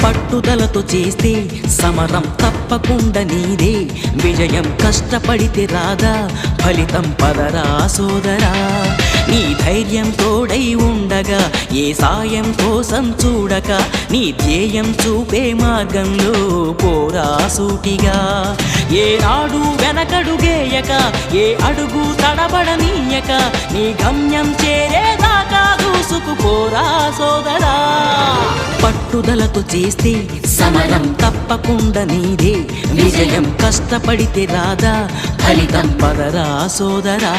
పట్టుదలతో చేస్తే సమరం తప్పకుండా నీదే, విజయం కష్టపడితే రాదా ఫలితం పదరా సోదరా. నీ ధైర్యం తోడై ఉండగా ఏ సాయం కోసం చూడక, నీ ధ్యేయం చూపే మార్గంలో పోరా సూటిగా. ఏనాడు వెనకడుగేయక ఏ అడుగు తడబడనీయక, నీ గమ్యం చేరేదాకా దూసుకుపోరా సోదరా. పట్టుదలతో చేస్తే సమరం తప్పకుండా నీదే, విజయం కష్టపడితే రాదా ఫలితం పదరా సోదరా.